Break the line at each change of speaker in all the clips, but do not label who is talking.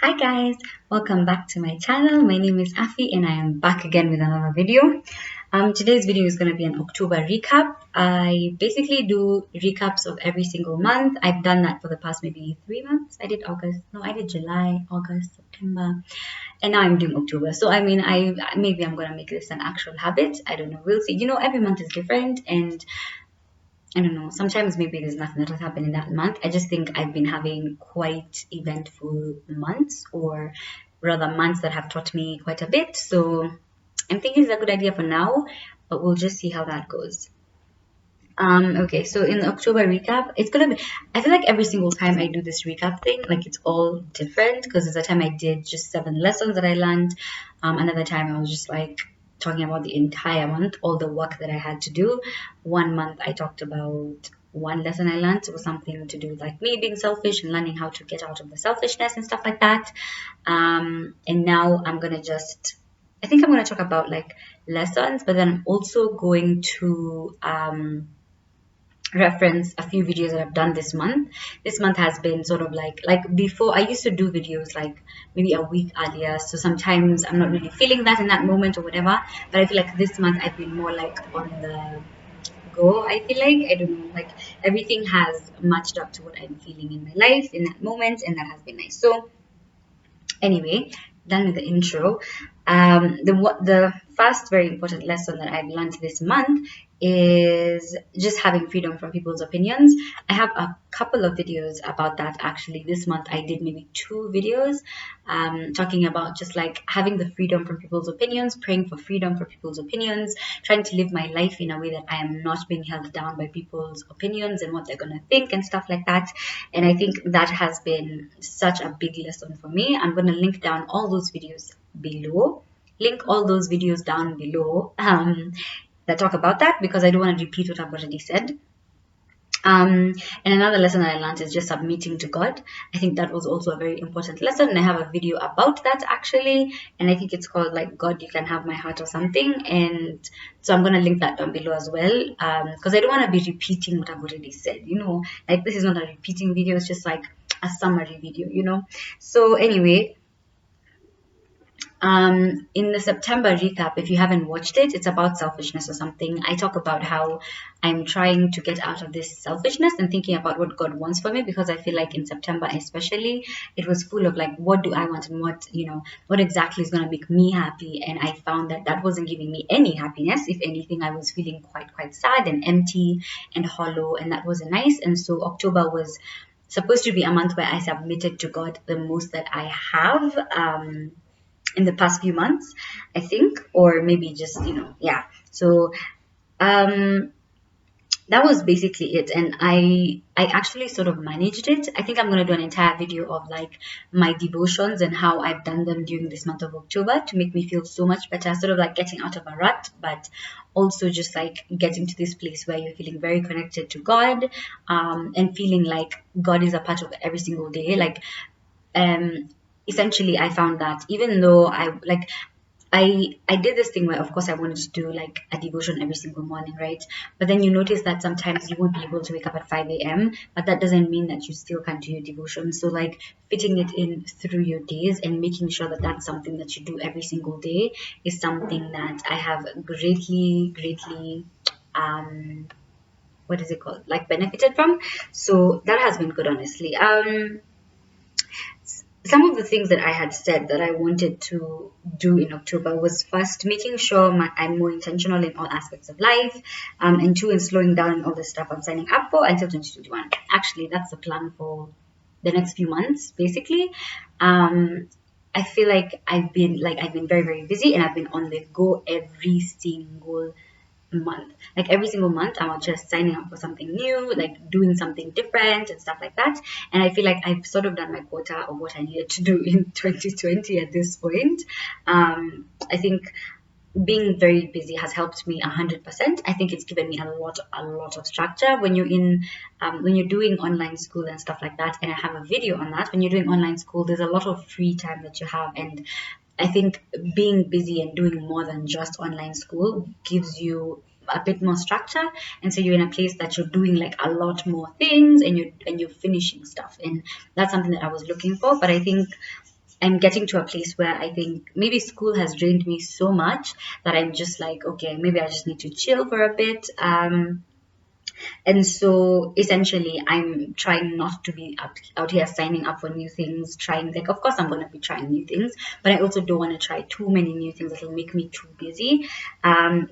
Hi guys, welcome back to my channel. My name is Afi and I am back again with another video. Today's video is going to be an October recap. I basically do recaps of every single month. I've done that for the past maybe 3 months. I did August, no, I did July, August, September, and now I'm doing October. So I mean, maybe I'm going to make this an actual habit. I don't know. We'll see. Every month is different and I don't know, sometimes maybe there's nothing that has happened in that month. I just think I've been having quite eventful months, or rather months that have taught me quite a bit. So I'm thinking it's a good idea for now, but we'll just see how that goes. Okay, so in the October recap, it's gonna be, I feel like every single time I do this recap thing, like it's all different because there's a time I did just 7 lessons that I learned. Another time I was just like talking about the entire month, all the work that I had to do. One month I talked about one lesson I learned. It was something to do with like me being selfish and learning how to get out of the selfishness and stuff like that. And now I think I'm gonna talk about like lessons, but then I'm also going to reference a few videos that I've done this month. This month has been sort of like before I used to do videos like maybe a week earlier. So sometimes I'm not really feeling that in that moment or whatever. But I feel like this month I've been more like on the go. I feel like I don't know, like everything has matched up to what I'm feeling in my life in that moment, and that has been nice. So anyway, done with the intro. The first very important lesson that I've learned this month is just having freedom from people's opinions. I have a couple of videos about that actually. This month I did maybe 2 videos talking about just like having the freedom from people's opinions, praying for freedom for people's opinions, trying to live my life in a way that I am not being held down by people's opinions and what they're going to think and stuff like that. And I think that has been such a big lesson for me. I'm going to link down all those videos below. Link all those videos down below that talk about that because I don't want to repeat what I've already said. And another lesson that I learned is just submitting to God. I think that was also a very important lesson. And I have a video about that actually. And I think it's called like God, You Can Have My Heart or something. And so I'm going to link that down below as well. Because I don't want to be repeating what I've already said, like this is not a repeating video. It's just like a summary video. So anyway, in the September recap, if you haven't watched it, it's about selfishness or something. I talk about how I'm trying to get out of this selfishness and thinking about what God wants for me, because I feel like in September especially, it was full of like, what do I want and what exactly is going to make me happy. And I found that that wasn't giving me any happiness. If anything, I was feeling quite sad and empty and hollow, and that wasn't nice. And so October was supposed to be a month where I submitted to God the most that I have. In the past few months, I think, or maybe just, yeah. So um, that was basically it. And I actually sort of managed it. I think I'm going to do an entire video of like my devotions and how I've done them during this month of October to make me feel so much better, sort of like getting out of a rut, but also just like getting to this place where you're feeling very connected to God, and feeling like God is a part of every single day. Like um essentially I found that even though I did this thing where of course I wanted to do like a devotion every single morning, right? But then you notice that sometimes you won't be able to wake up at 5 a.m., but that doesn't mean that you still can't do your devotion. So like fitting it in through your days and making sure that that's something that you do every single day is something that I have greatly what is it called, like benefited from. So that has been good, honestly. Some of the things that I had said that I wanted to do in October was first making sure I'm more intentional in all aspects of life, and two, in slowing down on all the stuff I'm signing up for until 2021. Actually, that's the plan for the next few months, basically. I feel like I've been very, very busy and I've been on the go every single month. Like every single month, I was just signing up for something new, like doing something different and stuff like that. And I feel like I've sort of done my quota of what I needed to do in 2020 at this point. I think being very busy has helped me 100%. I think it's given me a lot of structure when you're doing online school and stuff like that. And I have a video on that. When you're doing online school, there's a lot of free time that you have, and I think being busy and doing more than just online school gives you a bit more structure, and so you're in a place that you're doing like a lot more things and you're finishing stuff, and that's something that I was looking for. But I think I'm getting to a place where I think maybe school has drained me so much that I'm just like, okay, maybe I just need to chill for a bit. And so essentially, I'm trying not to be out here signing up for new things, trying, like, of course, I'm going to be trying new things, but I also don't want to try too many new things that will make me too busy.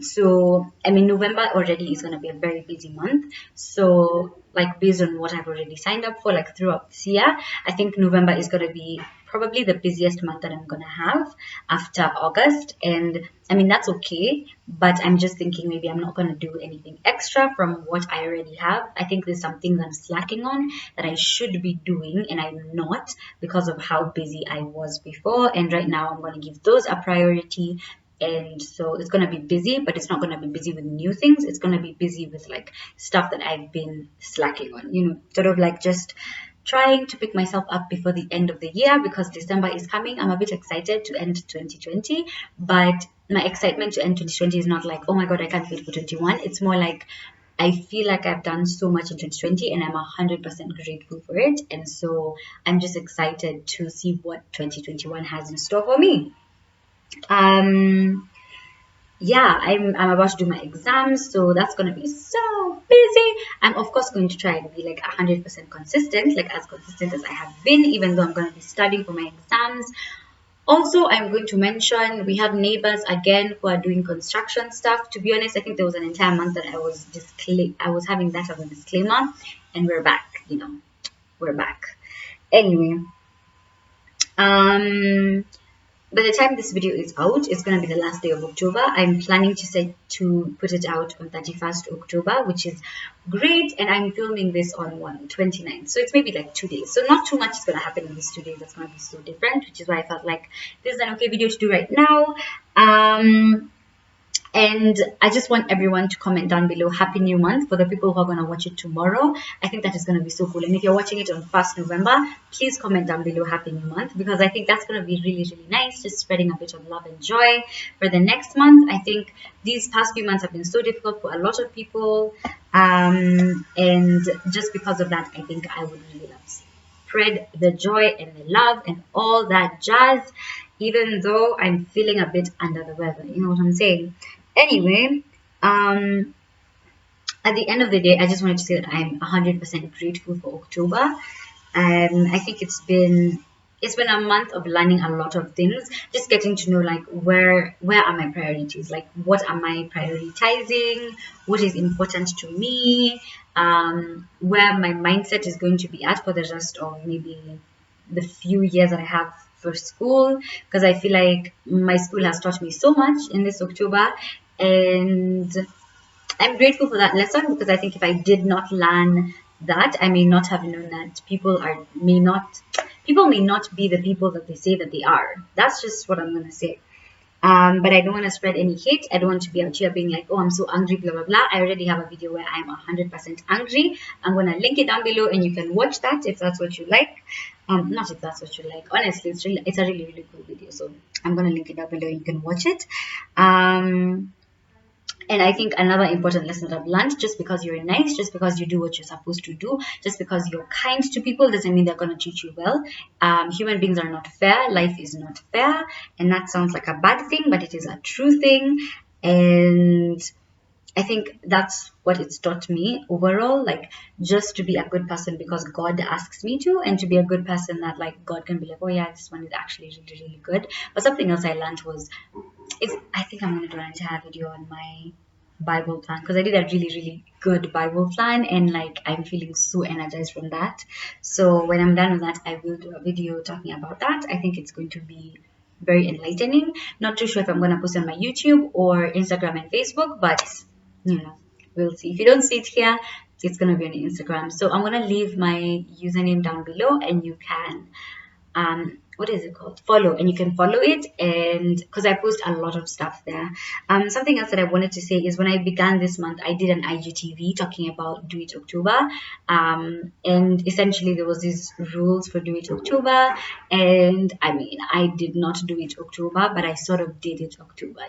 So, I mean, November already is going to be a very busy month. So, like, based on what I've already signed up for, like, throughout this year, I think November is going to be probably the busiest month that I'm going to have after August. And I mean, that's okay, but I'm just thinking maybe I'm not going to do anything extra from what I already have. I think there's some things I'm slacking on that I should be doing, and I'm not because of how busy I was before. And right now, I'm going to give those a priority. And so it's going to be busy, but it's not going to be busy with new things. It's going to be busy with like stuff that I've been slacking on, sort of like just trying to pick myself up before the end of the year, because December is coming. I'm a bit excited to end 2020, but my excitement to end 2020 is not like, oh my God, I can't wait for 21. It's more like I feel like I've done so much in 2020 and I'm 100% grateful for it. And so I'm just excited to see what 2021 has in store for me. Yeah, I'm about to do my exams, so that's going to be so busy. I'm of course going to try and be like 100% consistent, like as consistent as I have been, even though I'm going to be studying for my exams. Also, I'm going to mention we have neighbors again who are doing construction stuff. To be honest, I think there was an entire month that I was having that as a disclaimer, and we're back. We're back. Anyway, by the time this video is out, it's going to be the last day of October. I'm planning to put it out on 31st October, which is great. And I'm filming this on 29th. So it's maybe like 2 days. So not too much is going to happen in these 2 days. That's going to be so different, which is why I felt like this is an okay video to do right now. And I just want everyone to comment down below Happy New Month for the people who are going to watch it tomorrow. I think that is going to be so cool. And if you're watching it on 1st November, please comment down below Happy New Month, because I think that's going to be really, really nice. Just spreading a bit of love and joy for the next month. I think these past few months have been so difficult for a lot of people. And just because of that, I think I would really love to spread the joy and the love and all that jazz, even though I'm feeling a bit under the weather. You know what I'm saying? Anyway, at the end of the day, I just wanted to say that I'm 100% grateful for October. I think it's been a month of learning a lot of things, just getting to know like where are my priorities, like what am I prioritizing, what is important to me, where my mindset is going to be at for the rest of maybe the few years that I have for school, because I feel like my school has taught me so much in this October, and I'm grateful for that lesson, because I think if I did not learn that, I may not have known that people may not be the people that they say that they are. That's just what I'm gonna say. But I don't want to spread any hate. I don't want to be out here being like, oh, I'm so angry, blah, blah, blah. I already have a video where I'm 100% angry. I'm going to link it down below and you can watch that if that's what you like. Not if that's what you like. Honestly, it's a really, really cool video. So I'm going to link it down below. You can watch it. And I think another important lesson that I've learned, just because you're nice, just because you do what you're supposed to do, just because you're kind to people doesn't mean they're going to treat you well. Human beings are not fair. Life is not fair. And that sounds like a bad thing, but it is a true thing. And I think that's what it's taught me overall, like just to be a good person because God asks me to, and to be a good person that like God can be like, oh yeah, this one is actually really, really good. But something else I learned was, I think I'm going to do an entire video on my Bible plan, because I did a really, really good Bible plan and like I'm feeling so energized from that. So when I'm done with that, I will do a video talking about that. I think it's going to be very enlightening. Not too sure if I'm going to post on my YouTube or Instagram and Facebook, but we'll see. If you don't see it here, it's going to be on Instagram. So I'm going to leave my username down below and you can what is it called, follow, and you can follow it, and because I post a lot of stuff there. Something else that I wanted to say is when I began this month, I did an IGTV talking about Do It October, and essentially there was these rules for Do It October, and I mean I did not do it October, but I sort of did it October,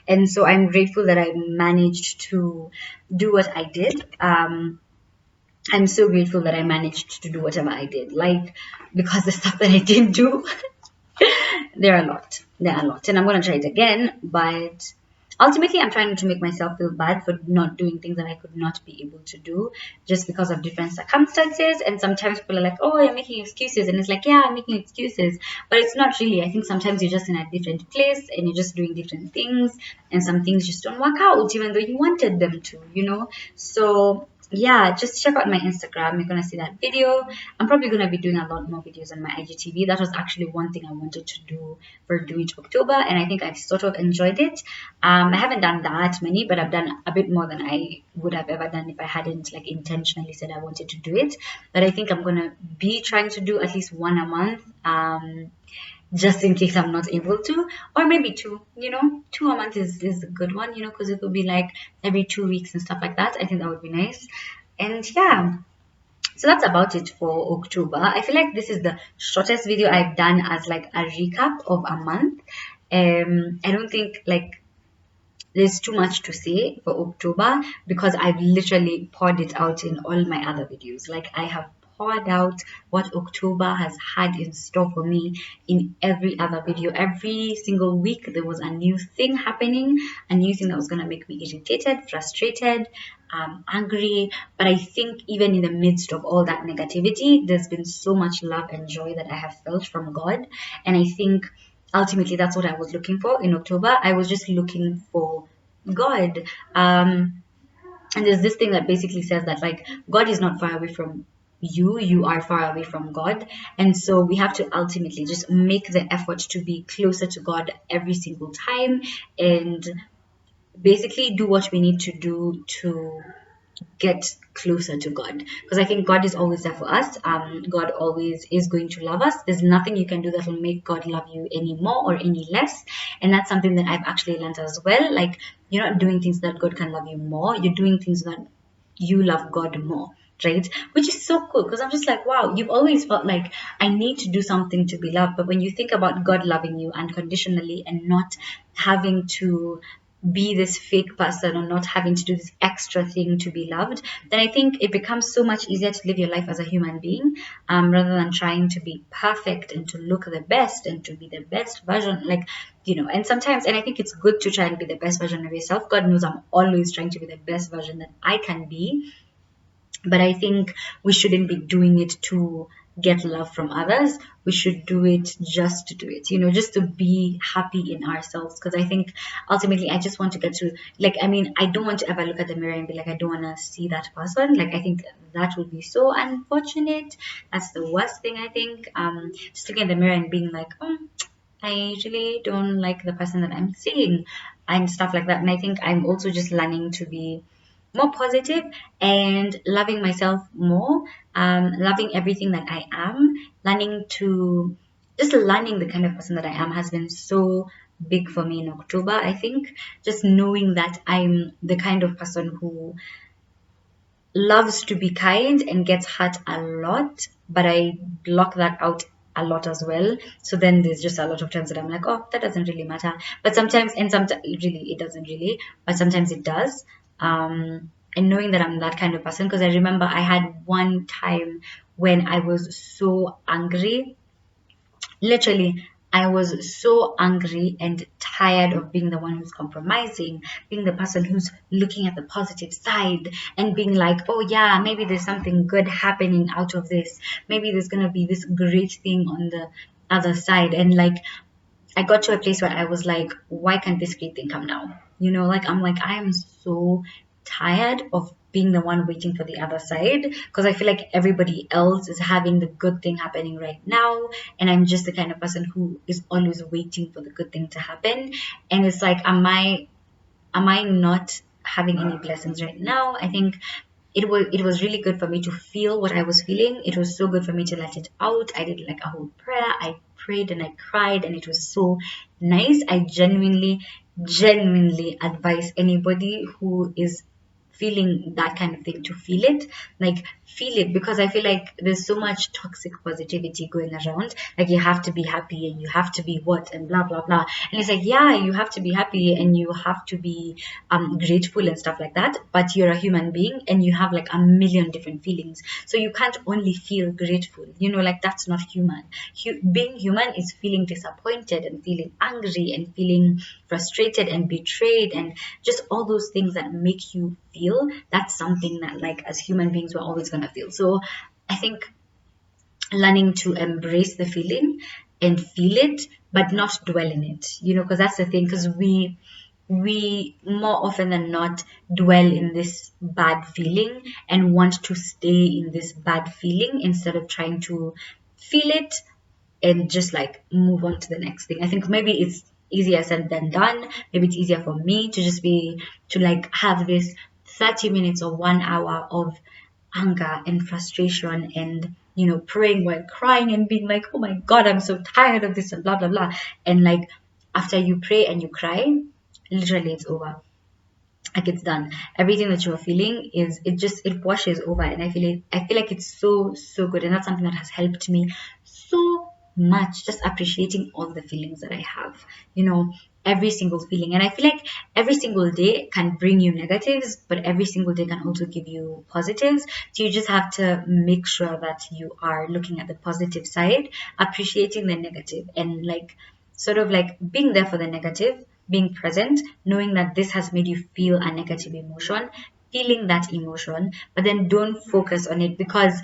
and so I'm grateful that I managed to do what I did. I'm so grateful that I managed to do whatever I did, like, because the stuff that I didn't do, there are a lot. There are a lot. And I'm going to try it again. But ultimately, I'm trying to make myself feel bad for not doing things that I could not be able to do just because of different circumstances. And sometimes people are like, oh, you're making excuses. And it's like, yeah, I'm making excuses. But it's not really. I think sometimes you're just in a different place and you're just doing different things. And some things just don't work out, even though you wanted them to, you know? So yeah, just check out my Instagram. You're gonna see that video. I'm probably gonna be doing a lot more videos on my IGTV. That was actually one thing I wanted to do for Do It October, and I think I've sort of enjoyed it. I haven't done that many, but I've done a bit more than I would have ever done if I hadn't like intentionally said I wanted to do it. But I think I'm gonna be trying to do at least one a month. Just in case I'm not able to, or maybe two, you know, two a month is a good one, you know, because it would be like every 2 weeks and stuff like that. I think that would be nice. And yeah, so that's about it for October. I feel like this is the shortest video I've done as like a recap of a month. I don't think like there's too much to say for October because I've literally poured it out in all my other videos. Like I have poured out what October has had in store for me in every other video. Every single week there was a new thing happening, a new thing that was going to make me irritated, frustrated, angry. But I think even in the midst of all that negativity, there's been so much love and joy that I have felt from God. And I think ultimately that's what I was looking for in October. I was just looking for God. And there's this thing that basically says that like God is not far away from you, you are far away from God. And so we have to ultimately just make the effort to be closer to God every single time and basically do what we need to do to get closer to God, because I think God is always there for us. God always is going to love us. There's nothing you can do that will make God love you any more or any less. And that's something that I've actually learned as well. Like, you're not doing things that God can love you more, you're doing things that you love God more, right? Which is so cool, because I'm just like, wow, you've always felt like I need to do something to be loved. But when you think about God loving you unconditionally and not having to be this fake person or not having to do this extra thing to be loved, then I think it becomes so much easier to live your life as a human being, rather than trying to be perfect and to look the best and to be the best version, like, you know. And sometimes, and I think it's good to try and be the best version of yourself. God knows I'm always trying to be the best version that I can be, but I think we shouldn't be doing it to get love from others. We should do it just to do it, you know, just to be happy in ourselves. Because I think ultimately I just want to get to, like, I mean, I don't want to ever look at the mirror and be like, I don't want to see that person. Like, I think that would be so unfortunate. That's the worst thing, I think. Just looking at the mirror and being like, oh, I really don't like the person that I'm seeing and stuff like that. And I think I'm also just learning to be more positive and loving myself more, loving everything that I am, learning the kind of person that I am has been so big for me in October. I think just knowing that I'm the kind of person who loves to be kind and gets hurt a lot, but I block that out a lot as well. So then there's just a lot of times that I'm like, oh, that doesn't really matter. But sometimes, and sometimes really it doesn't really, but sometimes it does. And knowing that I'm that kind of person, because I remember I had one time when I was so angry. Literally, I was so angry and tired of being the one who's compromising, being the person who's looking at the positive side and being like, oh yeah, maybe there's something good happening out of this. Maybe there's going to be this great thing on the other side. And like, I got to a place where I was like, why can't this great thing come now? You know, like, I'm like, I am so tired of being the one waiting for the other side, because I feel like everybody else is having the good thing happening right now, and I'm just the kind of person who is always waiting for the good thing to happen. And it's like, am I not having any blessings right now? I think it was really good for me to feel what I was feeling. It was so good for me to let it out. I did like a whole prayer. I prayed and I cried, and it was so nice. I genuinely advise anybody who is feeling that kind of thing, to feel it, like feel it, because I feel like there's so much toxic positivity going around, like you have to be happy and you have to be what and blah blah blah, and it's like, yeah, you have to be happy and you have to be grateful and stuff like that, but you're a human being and you have like a million different feelings, so you can't only feel grateful, you know, like that's not human. Being human is feeling disappointed and feeling angry and feeling frustrated and betrayed and just all those things that make you feel. That's something that, like, as human beings, we're always going to feel. So I think learning to embrace the feeling and feel it, but not dwell in it, you know, because that's the thing, because we more often than not dwell in this bad feeling and want to stay in this bad feeling instead of trying to feel it and just like move on to the next thing. I think maybe it's easier said than done. Maybe it's easier for me to just be to like have this 30 minutes or 1 hour of anger and frustration and, you know, praying while crying and being like, oh my god, I'm so tired of this and blah blah blah. And like after you pray and you cry, literally it's over, like it's done. Everything that you're feeling is, it washes over, and I feel like it's so good, and that's something that has helped me so much, just appreciating all the feelings that I have, you know, every single feeling. And I feel like every single day can bring you negatives, but every single day can also give you positives, so you just have to make sure that you are looking at the positive side, appreciating the negative, and like sort of like being there for the negative, being present, knowing that this has made you feel a negative emotion, feeling that emotion, but then don't focus on it, because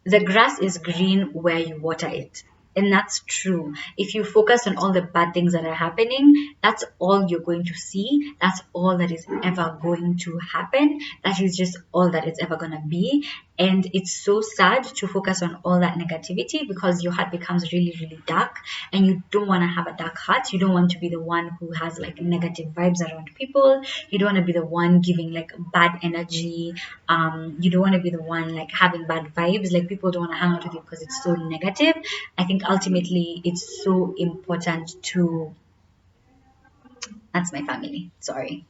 the grass is green where you water it. And that's true. If you focus on all the bad things that are happening, that's all you're going to see. That's all that is ever going to happen. That is just all that it's ever going to be. And it's so sad to focus on all that negativity, because your heart becomes really, really dark, and you don't want to have a dark heart. You don't want to be the one who has like negative vibes around people. You don't want to be the one giving like bad energy. You don't want to be the one like having bad vibes. Like people don't want to hang out with you because it's so negative. I think ultimately it's so important to, that's my family, sorry.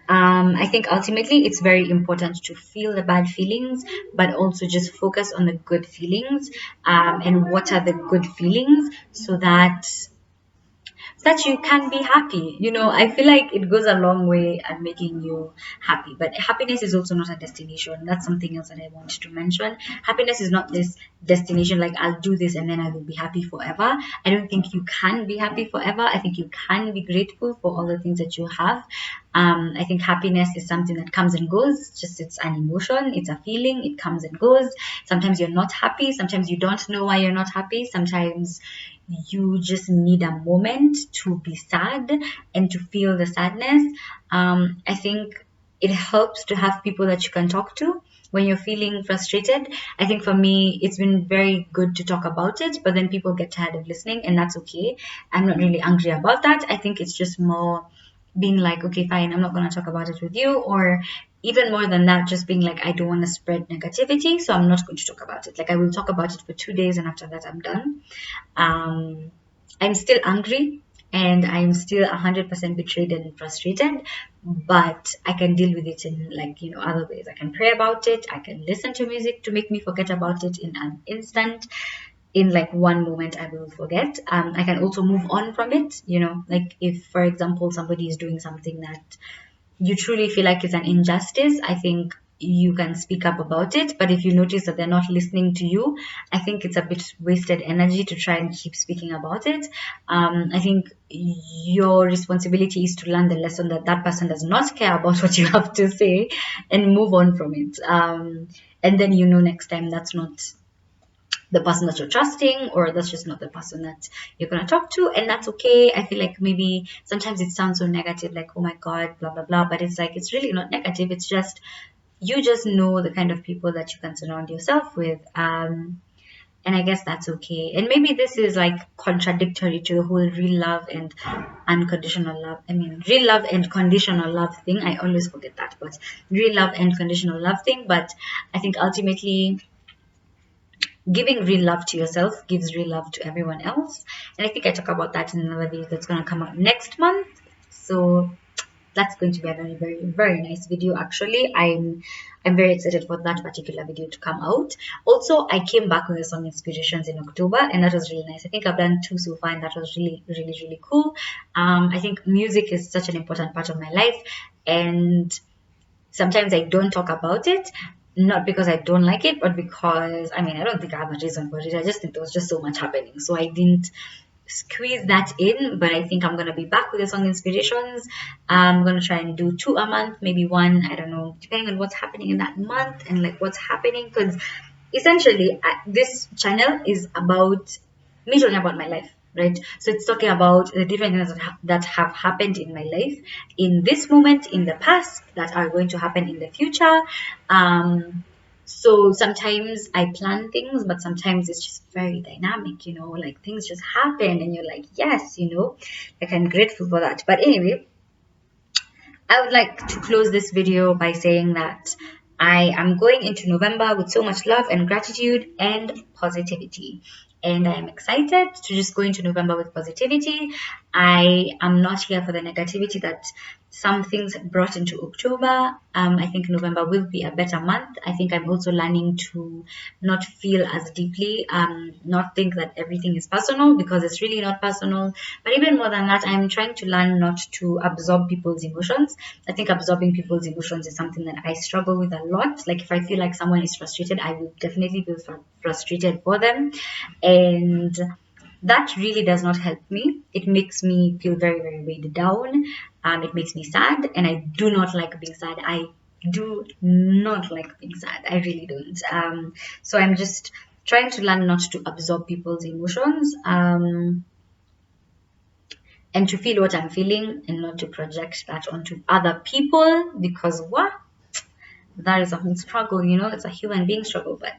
I think ultimately it's very important to feel the bad feelings, but also just focus on the good feelings, and what are the good feelings, so that you can be happy. You know, I feel like it goes a long way at making you happy. But happiness is also not a destination. That's something else that I wanted to mention. Happiness is not this destination, like I'll do this and then I will be happy forever. I don't think you can be happy forever. I think you can be grateful for all the things that you have. I think happiness is something that comes and goes. Just it's an emotion, it's a feeling, it comes and goes. Sometimes you're not happy, sometimes you don't know why you're not happy, sometimes you just need a moment to be sad and to feel the sadness. I think it helps to have people that you can talk to when you're feeling frustrated. I think for me, it's been very good to talk about it, but then people get tired of listening, and that's okay. I'm not really angry about that. I think it's just more being like, okay, fine, I'm not going to talk about it with you, or even more than that, just being like, I don't want to spread negativity, so I'm not going to talk about it. Like, I will talk about it for 2 days, and after that, I'm done. I'm still angry, and I'm still 100% betrayed and frustrated, but I can deal with it in, like, you know, other ways. I can pray about it, I can listen to music to make me forget about it in an instant. In like one moment I will forget. I can also move on from it, you know, like if for example somebody is doing something that you truly feel like is an injustice, I think you can speak up about it. But if you notice that they're not listening to you, I think it's a bit wasted energy to try and keep speaking about it. I think your responsibility is to learn the lesson that that person does not care about what you have to say, and move on from it. And then, you know, next time that's not the person that you're trusting, or that's just not the person that you're going to talk to, and that's okay. I feel like maybe sometimes it sounds so negative, like, oh my god, blah blah blah, but it's like, it's really not negative. It's just, you just know the kind of people that you can surround yourself with. And I guess that's okay. And maybe this is like contradictory to the whole real love and unconditional love. I mean, real love and conditional love thing. I always forget that, but real love and conditional love thing. But I think ultimately, giving real love to yourself gives real love to everyone else. And I think I talk about that in another video that's going to come out next month. So that's going to be a very, very, very nice video. Actually, I'm very excited for that particular video to come out. Also, I came back with the song inspirations in October, and that was really nice. I think I've done 2 so far, and that was really, really, really cool. I think music is such an important part of my life, and sometimes I don't talk about it, not because I don't like it, but because I mean I don't think I have a reason for it. I just think there was just so much happening, so I didn't squeeze that in. But I think I'm gonna be back with the song inspirations. I'm gonna try and do 2 a month, maybe 1, I don't know, depending on what's happening in that month and like what's happening, because essentially this channel is about me talking about my life, right? So it's talking about the different things that have happened in my life in this moment, in the past, that are going to happen in the future. So sometimes I plan things, but sometimes it's just very dynamic, you know, like things just happen and you're like, yes, you know, like I'm grateful for that. But anyway, I would like to close this video by saying that I am going into November with so much love and gratitude and positivity. And I am excited to just go into November with positivity. I am not here for the negativity that some things brought into October. I think November will be a better month. I think I'm also learning to not feel as deeply, not think that everything is personal, because it's really not personal. But even more than that, I'm trying to learn not to absorb people's emotions. I think absorbing people's emotions is something that I struggle with a lot. Like if I feel like someone is frustrated, I will definitely feel frustrated for them. And that really does not help me. It makes me feel very, very weighed down. It makes me sad, and I do not like being sad. I do not like being sad. I really don't. So I'm just trying to learn not to absorb people's emotions, and to feel what I'm feeling and not to project that onto other people, because what? That is a whole struggle, you know, it's a human being struggle. But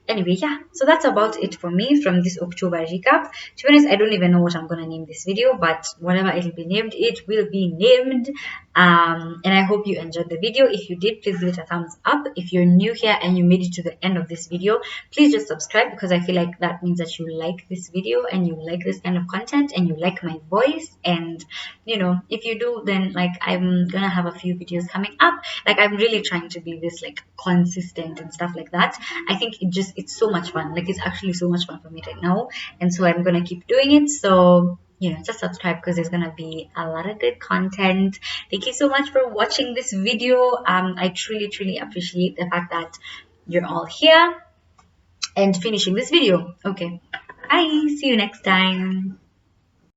anyway, yeah, so that's about it for me from this October recap. To be honest, I don't even know what I'm gonna name this video, but whatever it'll be named, it will be named. And I hope you enjoyed the video. If you did, please give it a thumbs up. If you're new here and you made it to the end of this video, please just subscribe, because I feel like that means that you like this video and you like this kind of content and you like my voice. And you know, if you do, then like I'm gonna have a few videos coming up. Like I'm really trying to be this like consistent and stuff like that. I think it's so much fun. Like it's actually so much fun for me right now, and so I'm gonna keep doing it. So you know, just subscribe, because there's gonna be a lot of good content. Thank you so much for watching this video. I truly appreciate the fact that you're all here and finishing this video. Okay, bye, see you next time.